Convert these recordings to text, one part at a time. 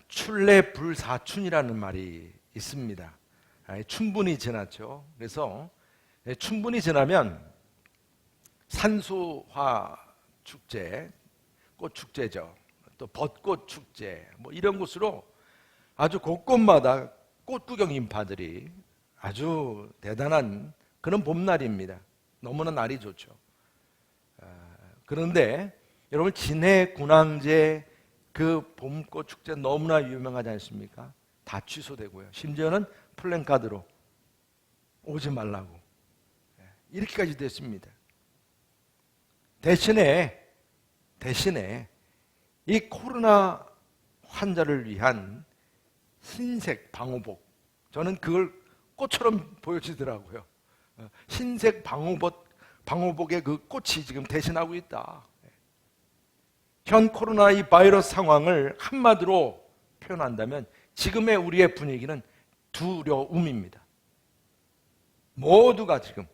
출래불사춘이라는 말이 있습니다. 춘분이 지났죠. 그래서 춘분이 지나면 산수화 축제, 꽃축제죠. 또 벚꽃 축제, 뭐 이런 곳으로 아주 곳곳마다 꽃구경 인파들이 아주 대단한 그런 봄날입니다. 너무나 날이 좋죠. 그런데 여러분, 진해 군항제 그 봄꽃 축제 너무나 유명하지 않습니까? 다 취소되고요. 심지어는 플랜카드로 오지 말라고 이렇게까지 됐습니다. 대신에 이 코로나 환자를 위한 흰색 방호복, 저는 그걸 꽃처럼 보여지더라고요. 흰색 방호복에 그 꽃이 지금 대신하고 있다. 현 코로나 이 바이러스 상황을 한마디로 표현한다면 지금의 우리의 분위기는 두려움입니다. 모두가 지금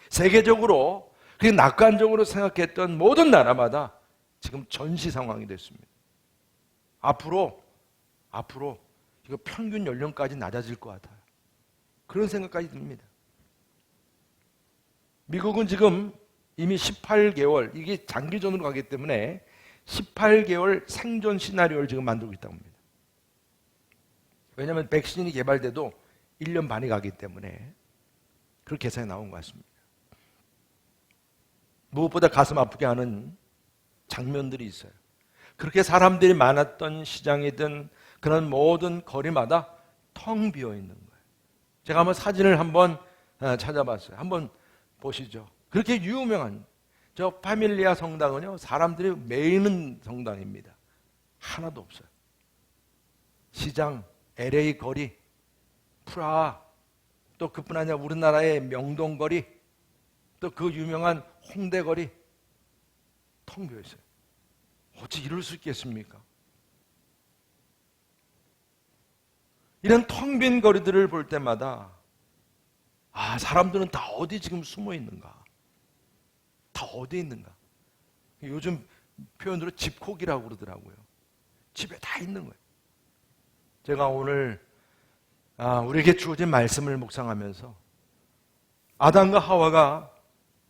세계적으로 그게 낙관적으로 생각했던 모든 나라마다 지금 전시 상황이 됐습니다. 앞으로 이거 평균 연령까지 낮아질 것 같아요. 그런 생각까지 듭니다. 미국은 지금 이미 18개월, 이게 장기전으로 가기 때문에 18개월 생존 시나리오를 지금 만들고 있다고 합니다. 왜냐하면 백신이 개발돼도 1년 반이 가기 때문에 그렇게 계산이 나온 것 같습니다. 무엇보다 가슴 아프게 하는 장면들이 있어요. 그렇게 사람들이 많았던 시장이든 그런 모든 거리마다 텅 비어 있는 거예요. 제가 한번 사진을 한번 찾아봤어요. 한번 보시죠. 그렇게 유명한 저 파밀리아 성당은요, 사람들이 메이는 성당입니다. 하나도 없어요. 시장, LA 거리, 프라하, 또 그뿐 아니라 우리나라의 명동거리, 또 그 유명한 홍대거리 텅 비어 있어요. 어찌 이럴 수 있겠습니까? 이런 텅 빈 거리들을 볼 때마다 사람들은 다 어디 지금 숨어 있는가? 다 어디 있는가? 요즘 표현으로 집콕이라고 그러더라고요. 집에 다 있는 거예요. 제가 오늘 우리에게 주어진 말씀을 묵상하면서 아담과 하와가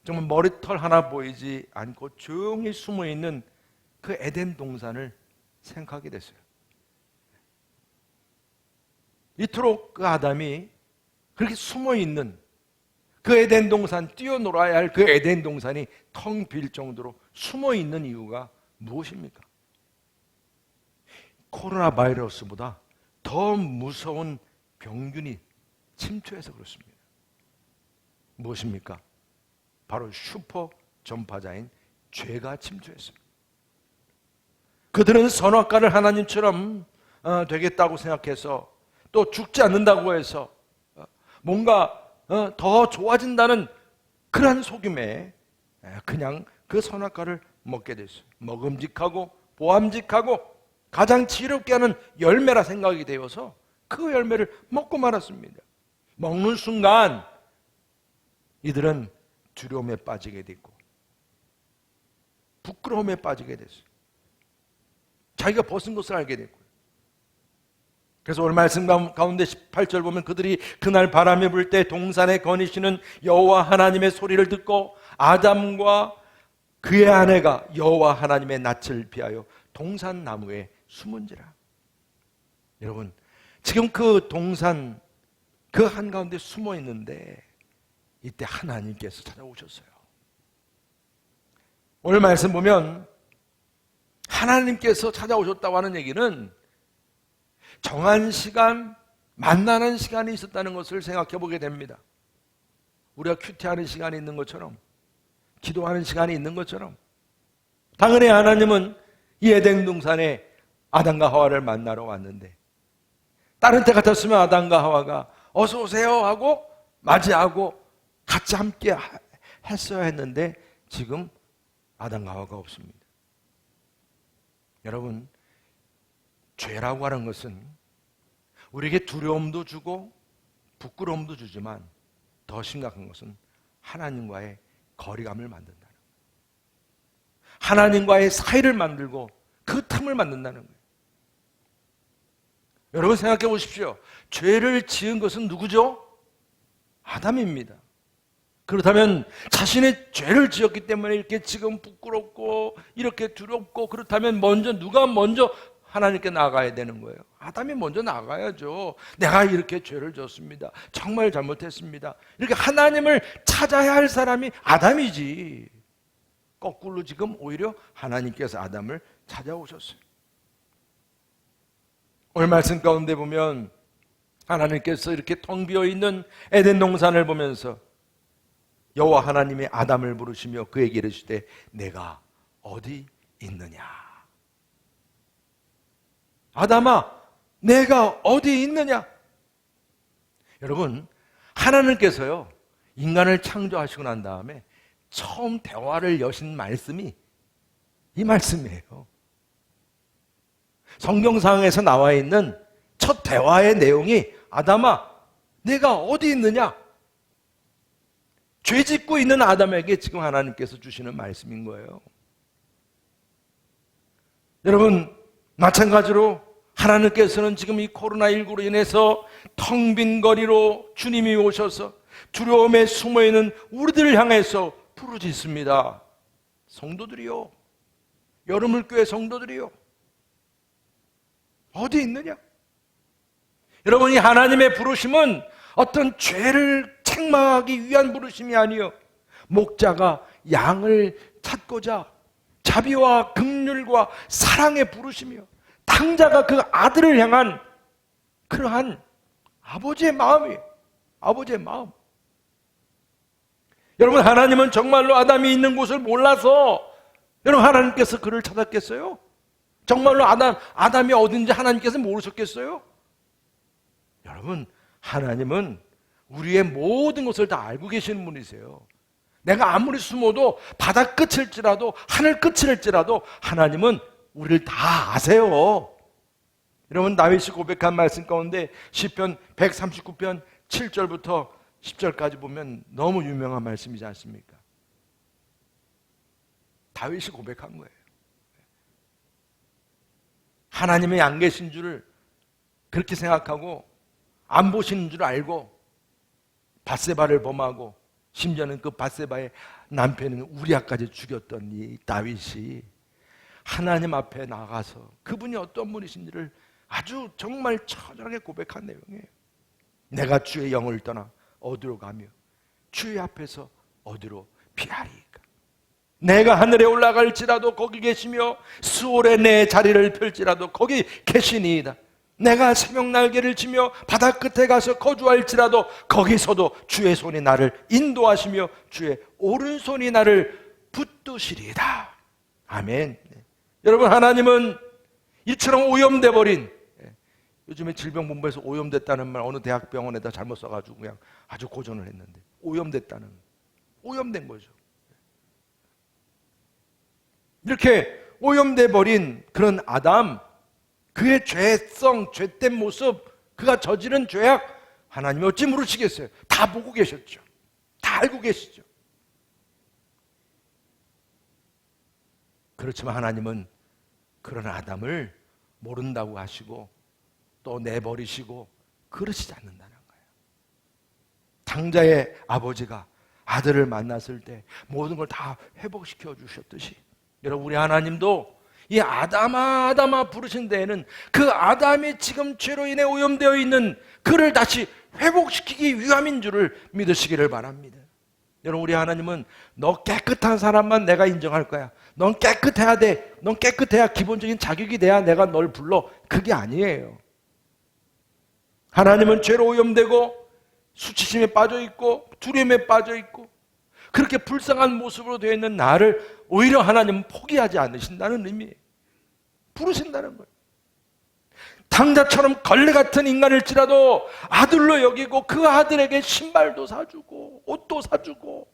정말 머리털 하나 보이지 않고 조용히 숨어 있는 그 에덴 동산을 생각하게 됐어요. 이토록 그 아담이 그렇게 숨어 있는 그 에덴 동산, 뛰어놀아야 할 그 에덴 동산이 텅 빌 정도로 숨어 있는 이유가 무엇입니까? 코로나 바이러스보다 더 무서운 병균이 침투해서 그렇습니다. 무엇입니까? 바로 슈퍼 전파자인 죄가 침투했습니다. 그들은 선악과를 하나님처럼 되겠다고 생각해서, 또 죽지 않는다고 해서 뭔가 더 좋아진다는 그러한 속임에 그냥 그 선악과를 먹게 됐어요. 먹음직하고 보암직하고 가장 지혜롭게 하는 열매라 생각이 되어서 그 열매를 먹고 말았습니다. 먹는 순간 이들은 두려움에 빠지게 됐고 부끄러움에 빠지게 됐어요. 자기가 벗은 것을 알게 됐고요. 그래서 오늘 말씀 가운데 18절 보면 그들이 그날 바람이 불 때 동산에 거니시는 여호와 하나님의 소리를 듣고 아담과 그의 아내가 여호와 하나님의 낯을 피하여 동산 나무에 숨은지라. 여러분, 지금 그 동산 그 한가운데 숨어 있는데 이때 하나님께서 찾아오셨어요. 오늘 말씀 보면 하나님께서 찾아오셨다고 하는 얘기는 정한 시간, 만나는 시간이 있었다는 것을 생각해 보게 됩니다. 우리가 큐티하는 시간이 있는 것처럼, 기도하는 시간이 있는 것처럼, 당연히 하나님은 이 에덴 동산에 아담과 하와를 만나러 왔는데, 다른 때 같았으면 아담과 하와가 어서 오세요 하고 맞이하고 같이 함께 했어야 했는데 지금 아담과 하와가 없습니다. 여러분, 죄라고 하는 것은 우리에게 두려움도 주고 부끄러움도 주지만 더 심각한 것은 하나님과의 거리감을 만든다는 거예요. 하나님과의 사이를 만들고 그 틈을 만든다는 거예요. 여러분 생각해 보십시오. 죄를 지은 것은 누구죠? 아담입니다. 그렇다면 자신의 죄를 지었기 때문에 이렇게 지금 부끄럽고 이렇게 두렵고, 그렇다면 누가 먼저 하나님께 나가야 되는 거예요? 아담이 먼저 나가야죠. 내가 이렇게 죄를 졌습니다. 정말 잘못했습니다. 이렇게 하나님을 찾아야 할 사람이 아담이지. 거꾸로 지금 오히려 하나님께서 아담을 찾아오셨어요. 오늘 말씀 가운데 보면 하나님께서 이렇게 텅 비어있는 에덴 동산을 보면서 여호와 하나님이 아담을 부르시며 그에게 이르시되 내가 어디 있느냐. 아담아, 내가 어디 있느냐. 여러분, 하나님께서요 인간을 창조하시고 난 다음에 처음 대화를 여신 말씀이 이 말씀이에요. 성경상에서 나와 있는 첫 대화의 내용이 아담아, 내가 어디 있느냐. 죄 짓고 있는 아담에게 지금 하나님께서 주시는 말씀인 거예요. 여러분, 마찬가지로 하나님께서는 지금 이 코로나19로 인해서 텅 빈 거리로 주님이 오셔서 두려움에 숨어있는 우리들을 향해서 부르짖습니다. 성도들이요, 여러분교회 성도들이요, 어디 있느냐? 여러분이 하나님의 부르심은 어떤 죄를 책망하기 위한 부르심이 아니요, 목자가 양을 찾고자 자비와 긍휼과 사랑의 부르심이요, 당자가 그 아들을 향한 그러한 아버지의 마음이에요. 아버지의 마음. 여러분, 하나님은 정말로 아담이 있는 곳을 몰라서 여러분 하나님께서 그를 찾았겠어요? 정말로 아담이 어딘지 하나님께서 모르셨겠어요? 여러분, 하나님은 우리의 모든 것을 다 알고 계시는 분이세요. 내가 아무리 숨어도 바다 끝일지라도 하늘 끝일지라도 하나님은 우리를 다 아세요. 여러분, 다윗이 고백한 말씀 가운데 시편 139편 7절부터 10절까지 보면 너무 유명한 말씀이지 않습니까? 다윗이 고백한 거예요. 하나님의 안 계신 줄을 그렇게 생각하고 안 보시는 줄 알고 밧세바를 범하고 심지어는 그 밧세바의 남편인 우리아까지 죽였던 이 다윗이 하나님 앞에 나가서 그분이 어떤 분이신지를 아주 정말 처절하게 고백한 내용이에요. 내가 주의 영을 떠나 어디로 가며 주의 앞에서 어디로 피하리까. 내가 하늘에 올라갈지라도 거기 계시며 수월에 내 자리를 펼지라도 거기 계시니이다. 내가 새벽 날개를 치며 바다 끝에 가서 거주할지라도 거기서도 주의 손이 나를 인도하시며 주의 오른손이 나를 붙드시리이다. 아멘. 여러분, 하나님은 이처럼 오염돼 버린, 요즘에 질병본부에서 오염됐다는 말 어느 대학병원에다 잘못 써가지고 그냥 아주 고전을 했는데, 오염된 거죠. 이렇게 오염돼 버린 그런 아담, 그의 죄성, 죄된 모습, 그가 저지른 죄악, 하나님이 어찌 모르시겠어요? 다 보고 계셨죠. 다 알고 계시죠. 그렇지만 하나님은 그런 아담을 모른다고 하시고 또 내버리시고 그러시지 않는다는 거예요. 당자의 아버지가 아들을 만났을 때 모든 걸 다 회복시켜 주셨듯이, 여러분, 우리 하나님도 이 아담아 부르신 데에는 그 아담이 지금 죄로 인해 오염되어 있는 그를 다시 회복시키기 위함인 줄을 믿으시기를 바랍니다. 여러분, 우리 하나님은 너 깨끗한 사람만 내가 인정할 거야, 넌 깨끗해야 돼, 넌 깨끗해야 기본적인 자격이 돼야 내가 널 불러, 그게 아니에요. 하나님은 죄로 오염되고 수치심에 빠져있고 두려움에 빠져있고 그렇게 불쌍한 모습으로 되어 있는 나를 오히려 하나님은 포기하지 않으신다는 의미예요. 부르신다는 거예요. 당자처럼 걸레 같은 인간일지라도 아들로 여기고 그 아들에게 신발도 사주고 옷도 사주고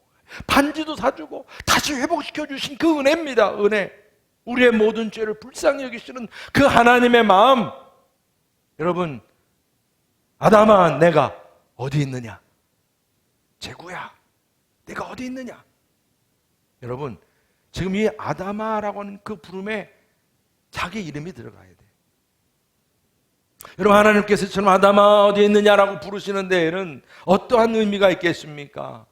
반지도 사주고 다시 회복시켜 주신 그 은혜입니다. 은혜. 우리의 모든 죄를 불쌍히 여기시는 그 하나님의 마음. 여러분, 아담아, 내가 어디 있느냐? 제구야, 내가 어디 있느냐? 여러분, 지금 이 아담아라고 하는 그 부름에 자기 이름이 들어가야 돼요. 여러분, 하나님께서 저는 아담아 어디에 있느냐라고 부르시는 데에는 어떠한 의미가 있겠습니까?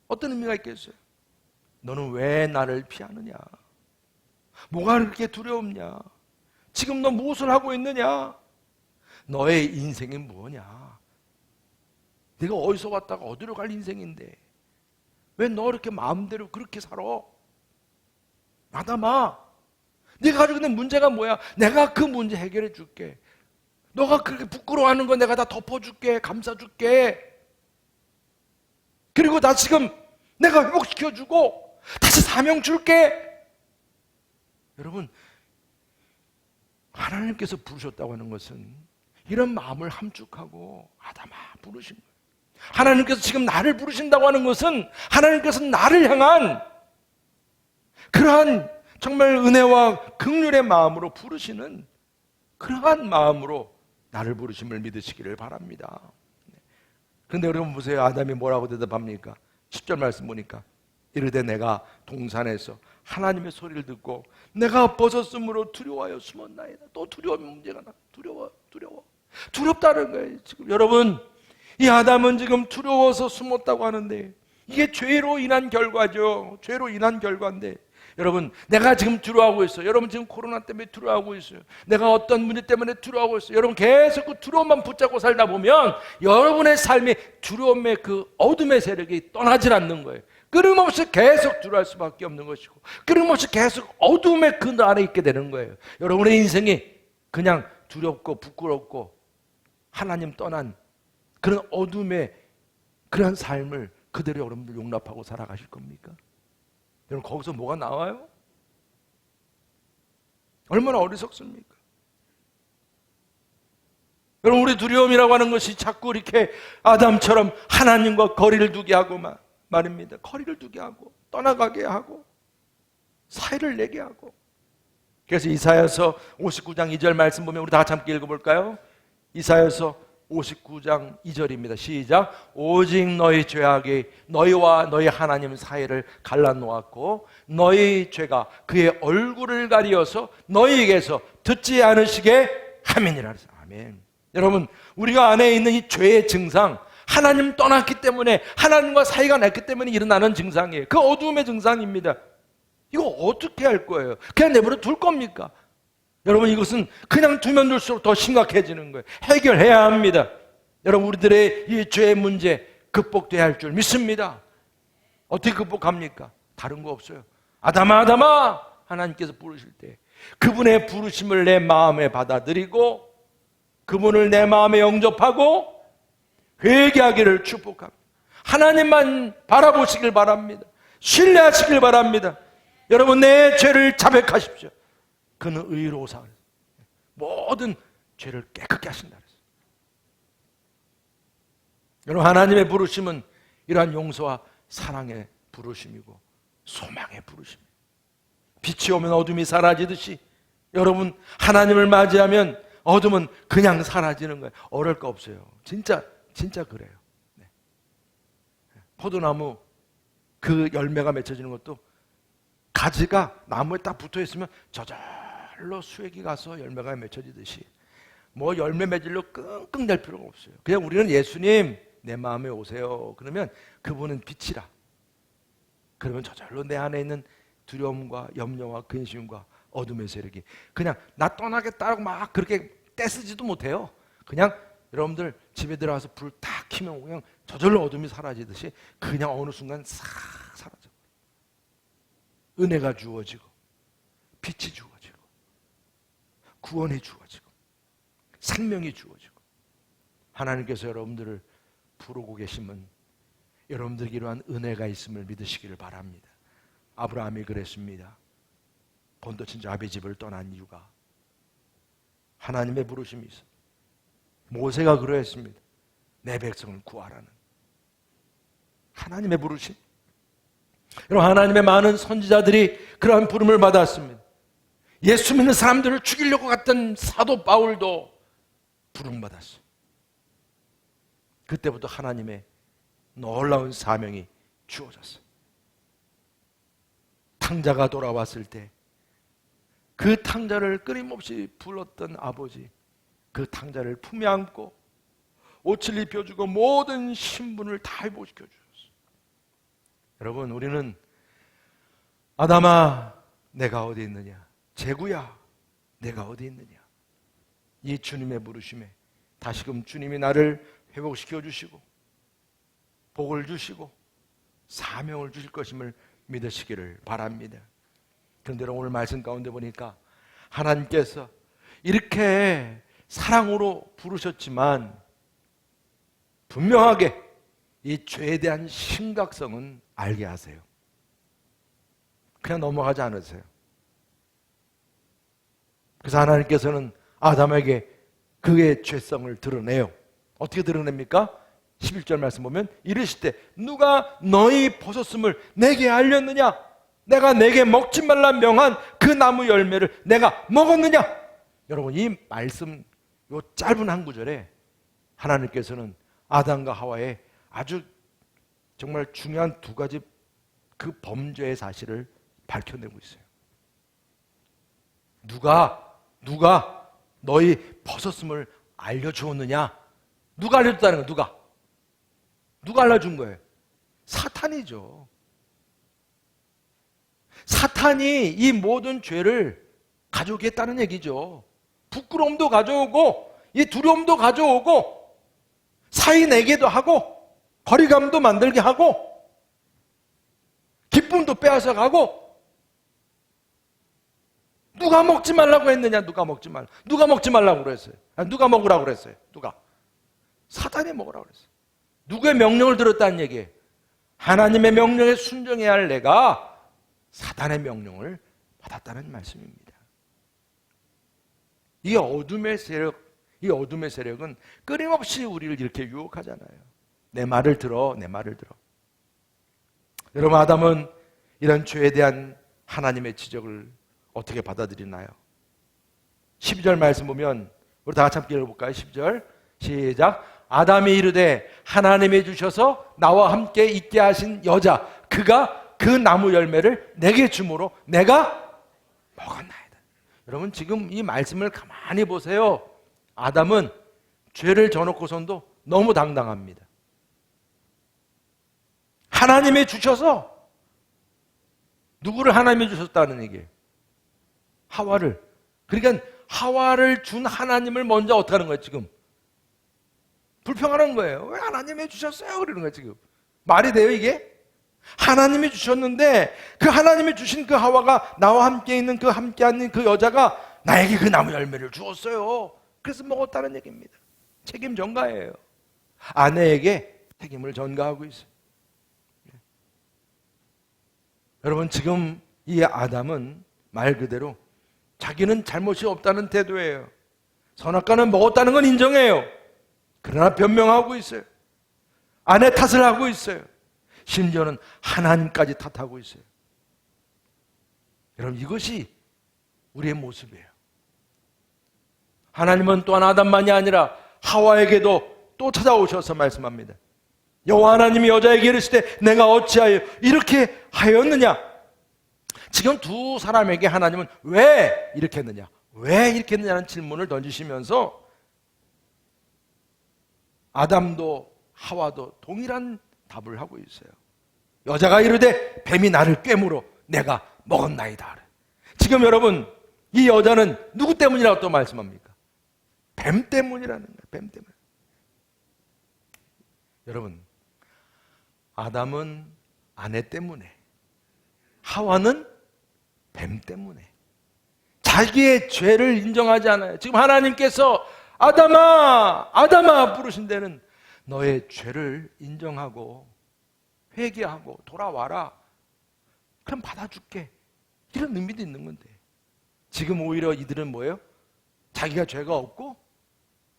어떤 의미가 있겠어요? 너는 왜 나를 피하느냐? 뭐가 그렇게 두려움냐? 지금 너 무엇을 하고 있느냐? 너의 인생이 뭐냐? 네가 어디서 왔다가 어디로 갈 인생인데 왜 너 이렇게 마음대로 그렇게 살아? 아담아, 네가 가지고 있는 문제가 뭐야? 내가 그 문제 해결해 줄게. 너가 그렇게 부끄러워하는 거 내가 다 덮어줄게, 감싸줄게. 그리고 나 지금 내가 회복시켜주고 다시 사명 줄게. 여러분, 하나님께서 부르셨다고 하는 것은 이런 마음을 함축하고 아담아 부르신 거예요. 하나님께서 지금 나를 부르신다고 하는 것은 하나님께서 나를 향한 그러한 정말 은혜와 긍휼의 마음으로 부르시는 그러한 마음으로 나를 부르심을 믿으시기를 바랍니다. 그런데 여러분 보세요. 아담이 뭐라고 대답합니까? 10절 말씀 보니까 이르되 내가 동산에서 하나님의 소리를 듣고 내가 벗었으므로 두려워하여 숨었나이다. 또 두려움의 문제가 나. 두렵다는 거예요. 지금 여러분, 이 아담은 지금 두려워서 숨었다고 하는데 이게 죄로 인한 결과죠. 죄로 인한 결과인데 여러분, 내가 지금 두려워하고 있어요. 여러분 지금 코로나 때문에 두려워하고 있어요. 내가 어떤 문제 때문에 두려워하고 있어요. 여러분 계속 그 두려움만 붙잡고 살다 보면 여러분의 삶이 두려움의 그 어둠의 세력이 떠나질 않는 거예요. 끊임없이 계속 두려워할 수밖에 없는 것이고 끊임없이 계속 어둠의 그 안에 있게 되는 거예요. 여러분의 인생이 그냥 두렵고 부끄럽고 하나님 떠난 그런 어둠의 그런 삶을 그대로 여러분들 용납하고 살아가실 겁니까? 여러분 거기서 뭐가 나와요? 얼마나 어리석습니까? 여러분, 우리 두려움이라고 하는 것이 자꾸 이렇게 아담처럼 하나님과 거리를 두게 하고 말입니다. 거리를 두게 하고 떠나가게 하고 사이를 내게 하고. 그래서 이사야서 59장 2절 말씀 보면 우리 다 같이 함께 읽어볼까요? 이사야서 59장 2절입니다. 시작. 오직 너희 죄악이 너희와 너희 하나님 사이를 갈라놓았고 너희 죄가 그의 얼굴을 가리어서 너희에게서 듣지 않으시게 함이니라. 아멘. 여러분, 우리가 안에 있는 이 죄의 증상, 하나님 떠났기 때문에 하나님과 사이가 났기 때문에 일어나는 증상이에요. 그 어두움의 증상입니다. 이거 어떻게 할 거예요? 그냥 내버려 둘 겁니까? 여러분, 이것은 그냥 두면 둘수록 더 심각해지는 거예요. 해결해야 합니다. 여러분, 우리들의 이 죄의 문제 극복돼야 할 줄 믿습니다. 어떻게 극복합니까? 다른 거 없어요. 아담아 아담아 하나님께서 부르실 때 그분의 부르심을 내 마음에 받아들이고 그분을 내 마음에 영접하고 회개하기를 축복합니다. 하나님만 바라보시길 바랍니다. 신뢰하시길 바랍니다. 여러분, 내 죄를 자백하십시오. 그는 의로우사 모든 죄를 깨끗게 하신다 그랬어요. 여러분, 하나님의 부르심은 이러한 용서와 사랑의 부르심이고 소망의 부르심입니다. 빛이 오면 어둠이 사라지듯이 여러분, 하나님을 맞이하면 어둠은 그냥 사라지는 거예요. 어려울 거 없어요. 진짜 그래요. 네. 포도나무 그 열매가 맺혀지는 것도 가지가 나무에 딱 붙어 있으면 저절로 수액이 가서 열매가 맺혀지듯이 뭐 열매 맺으려 끙끙 댈 필요가 없어요. 그냥 우리는 예수님 내 마음에 오세요. 그러면 그분은 빛이라. 그러면 저절로 내 안에 있는 두려움과 염려와 근심과 어둠의 세력이 그냥 나 떠나겠다고 막 그렇게 떼쓰지도 못해요. 그냥 여러분들 집에 들어가서 불 딱 켜면 그냥 저절로 어둠이 사라지듯이 그냥 어느 순간 싹 사라져. 은혜가 주어지고 빛이 주어지고 구원이 주어지고 생명이 주어지고 하나님께서 여러분들을 부르고 계시면 여러분들에게 이러한 은혜가 있음을 믿으시기를 바랍니다. 아브라함이 그랬습니다. 본토 친자 아비 집을 떠난 이유가 하나님의 부르심이 있어. 모세가 그러했습니다. 내 백성을 구하라는 하나님의 부르심. 여러분, 하나님의 많은 선지자들이 그러한 부름을 받았습니다. 예수 믿는 사람들을 죽이려고 갔던 사도 바울도 부름받았어요. 그때부터 하나님의 놀라운 사명이 주어졌어요. 탕자가 돌아왔을 때 그 탕자를 끊임없이 불렀던 아버지, 그 탕자를 품에 안고 옷을 입혀주고 모든 신분을 다 회복시켜 주셨어요. 여러분, 우리는 아담아 내가 어디 있느냐, 제구야 내가 어디 있느냐, 이 주님의 부르심에 다시금 주님이 나를 회복시켜 주시고 복을 주시고 사명을 주실 것임을 믿으시기를 바랍니다. 그런데 오늘 말씀 가운데 보니까 하나님께서 이렇게 사랑으로 부르셨지만 분명하게 이 죄에 대한 심각성은 알게 하세요. 그냥 넘어가지 않으세요. 그래서 하나님께서는 아담에게 그의 죄성을 드러내요. 어떻게 드러냅니까? 11절 말씀 보면 이르시되 누가 너희 벗었음을 내게 알렸느냐? 내가 내게 먹지 말라 명한 그 나무 열매를 내가 먹었느냐? 여러분, 이 말씀 요 짧은 한 구절에 하나님께서는 아담과 하와의 아주 정말 중요한 두 가지 그 범죄의 사실을 밝혀내고 있어요. 누가 너희 벗었음을 알려주었느냐? 누가 알려줬다는 거예요? 누가 알려준 거예요? 사탄이죠. 사탄이 이 모든 죄를 가져오겠다는 얘기죠. 부끄러움도 가져오고 이 두려움도 가져오고 사이 내게도 하고 거리감도 만들게 하고 기쁨도 빼앗아 가고. 누가 먹지 말라고 했느냐? 누가 먹지 말라고 그랬어요? 누가 먹으라고 그랬어요? 사탄이 먹으라고 그랬어요. 누구의 명령을 들었다는 얘기예요? 하나님의 명령에 순종해야 할 내가 사탄의 명령을 받았다는 말씀입니다. 이 어둠의 세력은 끊임없이 우리를 이렇게 유혹하잖아요. 내 말을 들어. 여러분, 아담은 이런 죄에 대한 하나님의 지적을 어떻게 받아들이나요? 12절 말씀 보면 우리 다 같이 함께 읽어볼까요? 12절 시작. 아담이 이르되 하나님이 주셔서 나와 함께 있게 하신 여자 그가 그 나무 열매를 내게 주므로 내가 먹었나이다. 여러분, 지금 이 말씀을 가만히 보세요. 아담은 죄를 져놓고선도 너무 당당합니다. 하나님이 주셔서, 누구를 하나님이 주셨다는 얘기예요? 하와를. 그러니까 하와를 준 하나님을 먼저 어떻게 하는 거예요 지금? 불평하는 거예요. 왜 하나님이 주셨어요? 그러는 거예요 지금. 말이 돼요 이게? 하나님이 주셨는데 그 하나님이 주신 그 하와가 나와 함께 있는 그 함께 하는 그 여자가 나에게 그 나무 열매를 주었어요. 그래서 먹었다는 얘기입니다. 책임 전가예요. 아내에게 책임을 전가하고 있어요. 여러분, 지금 이 아담은 말 그대로 자기는 잘못이 없다는 태도예요. 선악과는 먹었다는 건 인정해요. 그러나 변명하고 있어요. 아내 탓을 하고 있어요. 심지어는 하나님까지 탓하고 있어요. 여러분, 이것이 우리의 모습이에요. 하나님은 또한 아담만이 아니라 하와에게도 또 찾아오셔서 말씀합니다. 여호와 하나님이 여자에게 이르시되 내가 어찌하여 이렇게 하였느냐? 지금 두 사람에게 하나님은 왜 이렇게 했느냐? 왜 이렇게 했느냐는 질문을 던지시면서 아담도 하와도 동일한 답을 하고 있어요. 여자가 이르되 뱀이 나를 꿰물어 내가 먹었나이다. 지금 여러분, 이 여자는 누구 때문이라고 또 말씀합니까? 뱀 때문이라는 거예요. 뱀 때문. 여러분, 아담은 아내 때문에, 하와는 뱀 때문에 자기의 죄를 인정하지 않아요. 지금 하나님께서 아담아 부르신 데는 너의 죄를 인정하고 회개하고 돌아와라. 그럼 받아줄게. 이런 의미도 있는 건데, 지금 오히려 이들은 뭐예요? 자기가 죄가 없고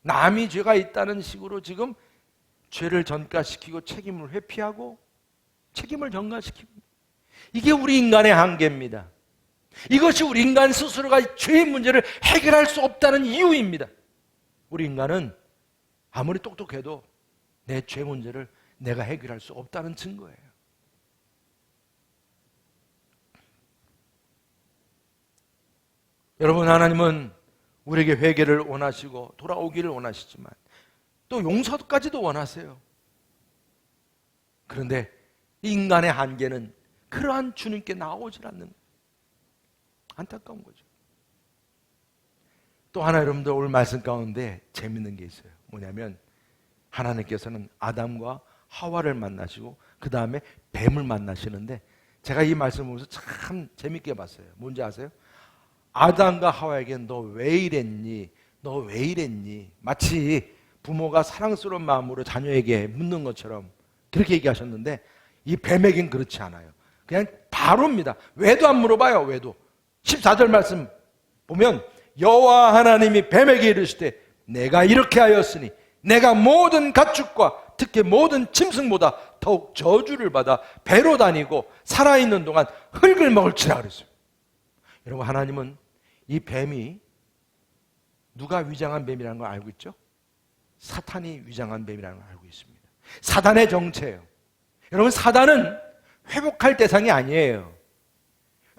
남이 죄가 있다는 식으로 지금 죄를 전가시키고 책임을 회피하고 책임을 전가시키고. 이게 우리 인간의 한계입니다. 이것이 우리 인간 스스로가 죄의 문제를 해결할 수 없다는 이유입니다. 우리 인간은 아무리 똑똑해도 내 죄 문제를 내가 해결할 수 없다는 증거예요. 여러분, 하나님은 우리에게 회개를 원하시고 돌아오기를 원하시지만 또 용서까지도 원하세요. 그런데 인간의 한계는 그러한 주님께 나오질 않는, 안타까운 거죠. 또 하나, 여러분들 오늘 말씀 가운데 재밌는 게 있어요. 뭐냐면 하나님께서는 아담과 하와를 만나시고 그 다음에 뱀을 만나시는데, 제가 이 말씀을 보면서 참 재밌게 봤어요. 뭔지 아세요? 아담과 하와에게 너 왜 이랬니? 너 왜 이랬니? 마치 부모가 사랑스러운 마음으로 자녀에게 묻는 것처럼 그렇게 얘기하셨는데, 이 뱀에겐 그렇지 않아요. 그냥 바로입니다. 왜도 안 물어봐요. 왜도. 14절 말씀 보면 여호와 하나님이 뱀에게 이르시되 내가 이렇게 하였으니 내가 모든 가축과 특히 모든 짐승보다 더욱 저주를 받아 배로 다니고 살아있는 동안 흙을 먹을지라 그랬어요. 여러분, 하나님은 이 뱀이 누가 위장한 뱀이라는 걸 알고 있죠? 사탄이 위장한 뱀이라는 걸 알고 있습니다. 사단의 정체예요. 여러분, 사단은 회복할 대상이 아니에요.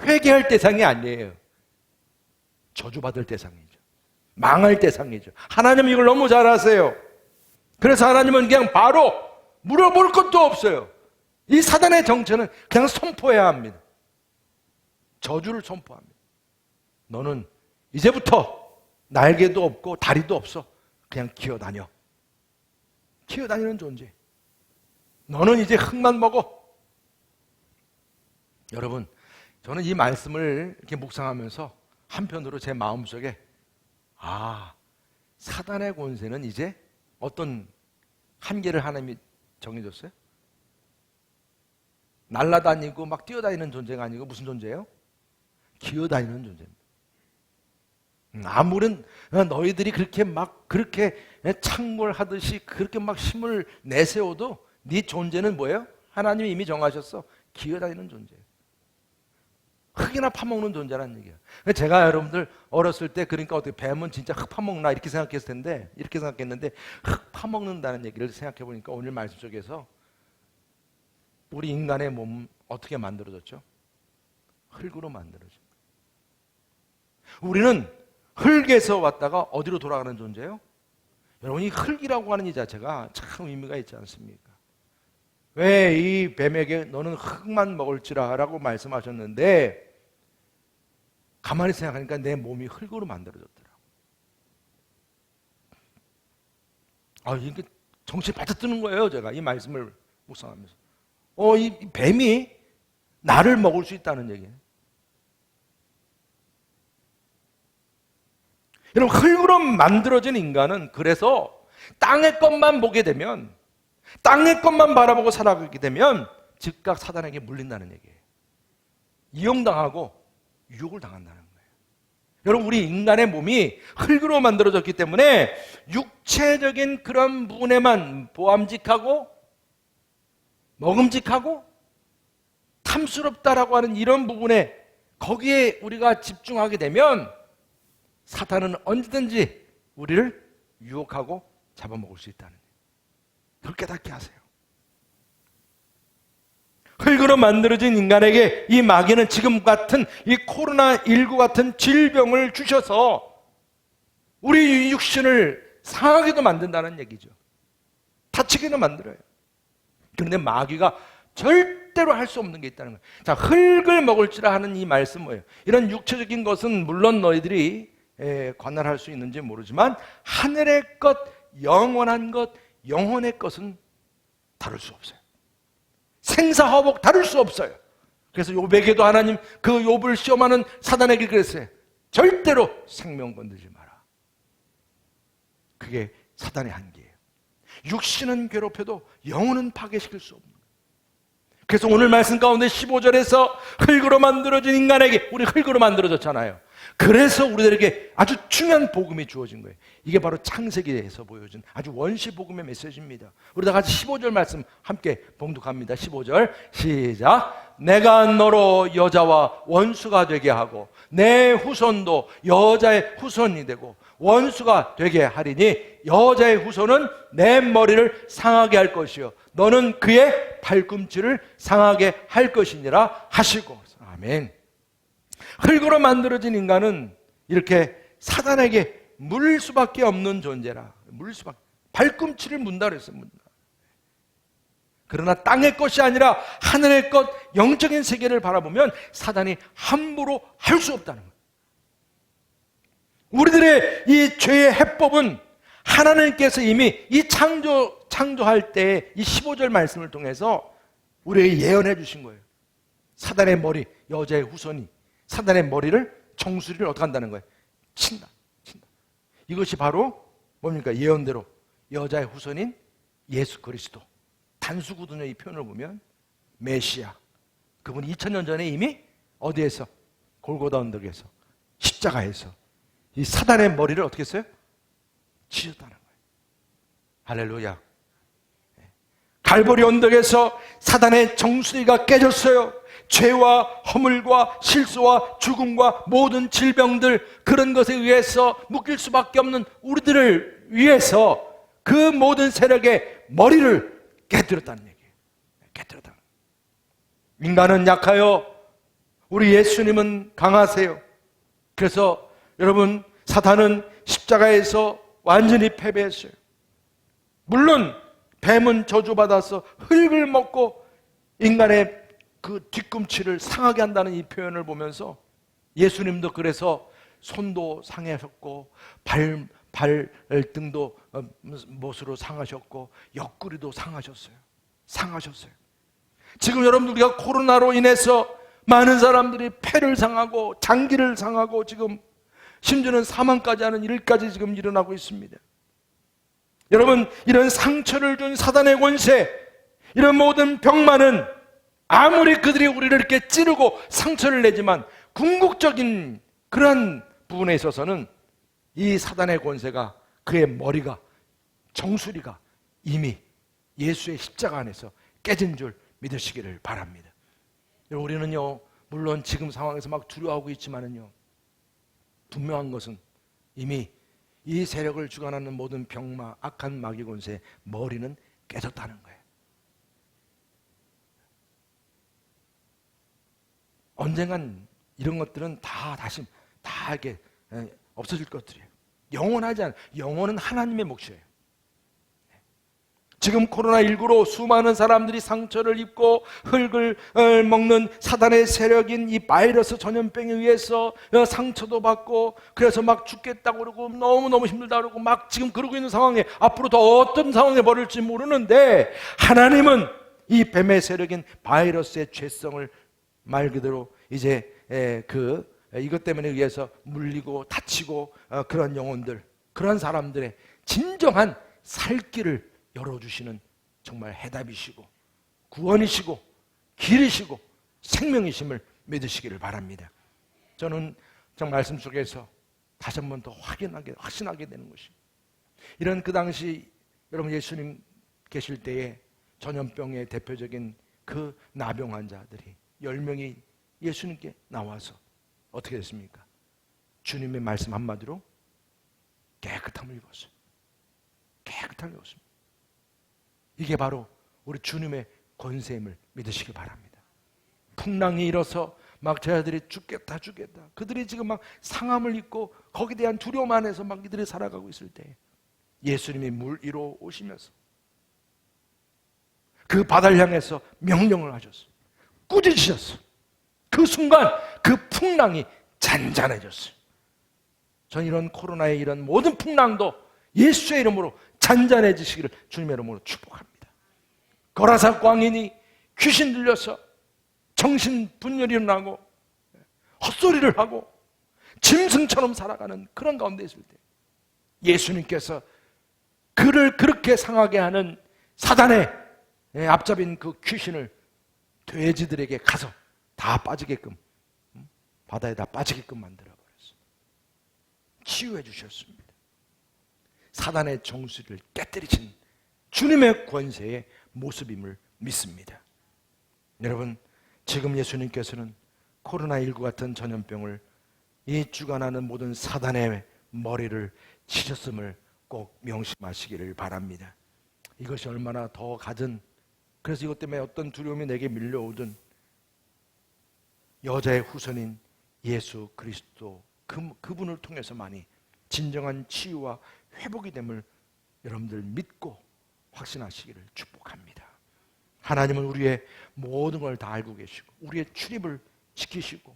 회개할 대상이 아니에요. 저주받을 대상이죠. 망할 대상이죠. 하나님은 이걸 너무 잘 아세요. 그래서 하나님은 그냥 바로 물어볼 것도 없어요. 이 사단의 정체는 그냥 선포해야 합니다. 저주를 선포합니다. 너는 이제부터 날개도 없고 다리도 없어. 그냥 기어다녀. 기어다니는 존재. 너는 이제 흙만 먹어. 여러분, 저는 이 말씀을 이렇게 묵상하면서 한편으로 제 마음속에 사단의 권세는 이제 어떤 한계를 하나님이 정해줬어요? 날아다니고 막 뛰어다니는 존재가 아니고 무슨 존재예요? 기어다니는 존재입니다. 아무런 너희들이 그렇게 창궐하듯이 그렇게 막 힘을 내세워도 네 존재는 뭐예요? 하나님이 이미 정하셨어. 기어다니는 존재예요. 흙이나 파먹는 존재라는 얘기예요. 제가 여러분들 어렸을 때 그러니까 어떻게 뱀은 진짜 흙 파먹나 이렇게 생각했을 텐데, 이렇게 생각했는데 흙 파먹는다는 얘기를 생각해 보니까 오늘 말씀 속에서 우리 인간의 몸 어떻게 만들어졌죠? 흙으로 만들어졌죠. 우리는 흙에서 왔다가 어디로 돌아가는 존재예요? 여러분, 이 흙이라고 하는 이 자체가 참 의미가 있지 않습니까? 왜 이 뱀에게 너는 흙만 먹을지라 라고 말씀하셨는데, 가만히 생각하니까 내 몸이 흙으로 만들어졌더라고. 이게 정신이 바짝 드는 거예요. 제가 이 말씀을 묵상하면서 이 뱀이 나를 먹을 수 있다는 얘기예요. 여러분, 흙으로 만들어진 인간은 그래서 땅의 것만 보게 되면, 땅의 것만 바라보고 살아가게 되면 즉각 사단에게 물린다는 얘기예요. 이용당하고 유혹을 당한다는 거예요. 여러분, 우리 인간의 몸이 흙으로 만들어졌기 때문에 육체적인 그런 부분에만 보암직하고 먹음직하고 탐스럽다라고 하는 이런 부분에, 거기에 우리가 집중하게 되면 사탄은 언제든지 우리를 유혹하고 잡아먹을 수 있다는 거예요. 그걸 깨닫게 하세요. 흙으로 만들어진 인간에게 이 마귀는 지금 같은 이 코로나19 같은 질병을 주셔서 우리 육신을 상하게도 만든다는 얘기죠. 다치게도 만들어요. 그런데 마귀가 절대로 할 수 없는 게 있다는 거예요. 자, 흙을 먹을지라 하는 이 말씀 뭐예요? 이런 육체적인 것은 물론 너희들이 관할할 수 있는지 모르지만 하늘의 것, 영원한 것, 영혼의 것은 다룰 수 없어요. 생사화복 다룰 수 없어요. 그래서 욥에게도 하나님 그 욥을 시험하는 사단에게 그랬어요. 절대로 생명 건들지 마라. 그게 사단의 한계예요. 육신은 괴롭혀도 영혼은 파괴시킬 수 없는 거예요. 그래서 오늘 말씀 가운데 15절에서 흙으로 만들어진 인간에게, 우리 흙으로 만들어졌잖아요. 그래서 우리들에게 아주 중요한 복음이 주어진 거예요. 이게 바로 창세기에서 보여준 아주 원시 복음의 메시지입니다. 우리 다 같이 15절 말씀 함께 봉독합니다. 15절 시작. 내가 너로 여자와 원수가 되게 하고 내 후손도 여자의 후손이 되고 원수가 되게 하리니 여자의 후손은 내 머리를 상하게 할 것이요 너는 그의 발꿈치를 상하게 할 것이니라 하시고. 아멘. 흙으로 만들어진 인간은 이렇게 사단에게 물 수밖에 없는 존재라. 물 수밖에. 발꿈치를 문다 그랬어요. 문다. 그러나 땅의 것이 아니라 하늘의 것, 영적인 세계를 바라보면 사단이 함부로 할 수 없다는 거예요. 우리들의 이 죄의 해법은 하나님께서 이미 이 창조할 때 이 15절 말씀을 통해서 우리에게 예언해 주신 거예요. 사단의 머리, 여자의 후손이 사단의 머리를, 정수리를 어떻게 한다는 거예요? 친다. 이것이 바로 뭡니까? 예언대로 여자의 후손인 예수 그리스도. 단수구도녀 이 표현을 보면 메시아, 그분이 2000년 전에 이미 어디에서? 골고다 언덕에서, 십자가에서 이 사단의 머리를 어떻게 했어요? 치셨다는 거예요. 할렐루야. 갈보리 언덕에서 사단의 정수리가 깨졌어요. 죄와 허물과 실수와 죽음과 모든 질병들, 그런 것에 의해서 묶일 수밖에 없는 우리들을 위해서 그 모든 세력의 머리를 깨뜨렸다는 얘기예요. 깨뜨렸다. 인간은 약하여 우리 예수님은 강하세요. 그래서 여러분, 사탄은 십자가에서 완전히 패배했어요. 물론 뱀은 저주받아서 흙을 먹고 인간의 그 뒤꿈치를 상하게 한다는 이 표현을 보면서 예수님도 그래서 손도 상하셨고 발등도 못으로 상하셨고 옆구리도 상하셨어요. 지금 여러분, 우리가 코로나로 인해서 많은 사람들이 폐를 상하고 장기를 상하고 지금 심지어는 사망까지 하는 일까지 지금 일어나고 있습니다. 여러분, 이런 상처를 준 사단의 권세, 이런 모든 병만은 아무리 그들이 우리를 이렇게 찌르고 상처를 내지만 궁극적인 그러한 부분에 있어서는 이 사단의 권세가, 그의 머리가, 정수리가 이미 예수의 십자가 안에서 깨진 줄 믿으시기를 바랍니다. 우리는요, 물론 지금 상황에서 막 두려워하고 있지만은요, 분명한 것은 이미 이 세력을 주관하는 모든 병마, 악한 마귀 권세의 머리는 깨졌다는 거예요. 언젠간 이런 것들은 다 이렇게 없어질 것들이에요. 영원하지 않아요. 영원은 하나님의 몫이에요. 지금 코로나19로 수많은 사람들이 상처를 입고 흙을 먹는 사단의 세력인 이 바이러스 전염병에 의해서 상처도 받고, 그래서 막 죽겠다고 그러고 너무너무 힘들다 그러고 막 지금 그러고 있는 상황에 앞으로 더 어떤 상황에 벌일지 모르는데, 하나님은 이 뱀의 세력인 바이러스의 죄성을 말 그대로 이제 이것 때문에 의해서 물리고 다치고 그런 영혼들, 그런 사람들의 진정한 살 길을 열어주시는 정말 해답이시고 구원이시고 길이시고 생명이심을 믿으시기를 바랍니다. 저는 정 말씀 속에서 다시 한번 더 확신하게 되는 것이, 이런 그 당시 여러분 예수님 계실 때에 전염병의 대표적인 그 나병 환자들이 10명이 예수님께 나와서 어떻게 됐습니까? 주님의 말씀 한마디로 깨끗함을 입었어요. 깨끗함을 입었습니다. 이게 바로 우리 주님의 권세임을 믿으시기 바랍니다. 풍랑이 일어서 막 저자들이 죽겠다. 그들이 지금 막 상함을 입고 거기에 대한 두려움 안에서 막 이들이 살아가고 있을 때 예수님이 물 위로 오시면서 그 바다를 향해서 명령을 하셨어요. 꾸짖으셨어요. 그 순간 그 풍랑이 잔잔해졌어요. 전 이런 코로나의 이런 모든 풍랑도 예수의 이름으로 잔잔해지시기를 주님의 이름으로 축복합니다. 거라사 광인이 귀신 들려서 정신분열이 일어나고 헛소리를 하고 짐승처럼 살아가는 그런 가운데 있을 때 예수님께서 그를 그렇게 상하게 하는 사단의 앞잡인 그 귀신을 돼지들에게 가서 다 빠지게끔, 바다에 다 빠지게끔 만들어버렸어요. 치유해 주셨습니다. 사단의 정수리를 깨뜨리신 주님의 권세의 모습임을 믿습니다. 여러분, 지금 예수님께서는 코로나19 같은 전염병을 이 주관하는 모든 사단의 머리를 치셨음을 꼭 명심하시기를 바랍니다. 이것이 얼마나 더 갖은, 그래서 이것 때문에 어떤 두려움이 내게 밀려오든 여자의 후손인 예수 그리스도 그분을 통해서만이 진정한 치유와 회복이 됨을 여러분들 믿고 확신하시기를 축복합니다. 하나님은 우리의 모든 걸 다 알고 계시고 우리의 출입을 지키시고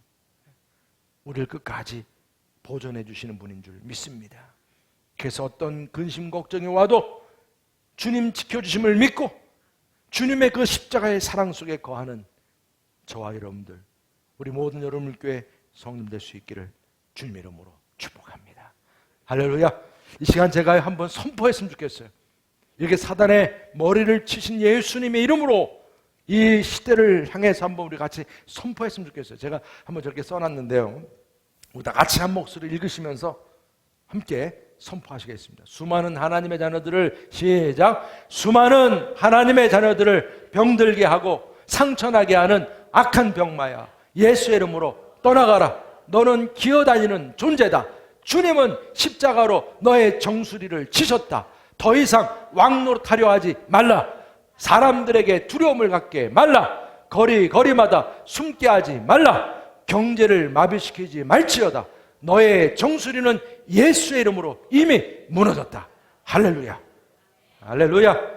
우리를 끝까지 보존해 주시는 분인 줄 믿습니다. 그래서 어떤 근심 걱정이 와도 주님 지켜주심을 믿고 주님의 그 십자가의 사랑 속에 거하는 저와 여러분들, 우리 모든 여러분들 교회 성님 될 수 있기를 주님의 이름으로 축복합니다. 할렐루야. 이 시간 제가 한번 선포했으면 좋겠어요. 이렇게 사단의 머리를 치신 예수님의 이름으로 이 시대를 향해서 한번 우리 같이 선포했으면 좋겠어요. 제가 한번 저렇게 써놨는데요. 우리 다 같이 한 목소리 읽으시면서 함께 선포하시겠습니다. 수많은 하나님의 자녀들을 시작. 수많은 하나님의 자녀들을 병들게 하고 상처나게 하는 악한 병마야, 예수의 이름으로 떠나가라. 너는 기어다니는 존재다. 주님은 십자가로 너의 정수리를 치셨다. 더 이상 왕노릇하려 하지 말라. 사람들에게 두려움을 갖게 말라. 거리마다 숨게 하지 말라. 경제를 마비시키지 말지어다. 너의 정수리는 예수의 이름으로 이미 무너졌다. 할렐루야. 할렐루야.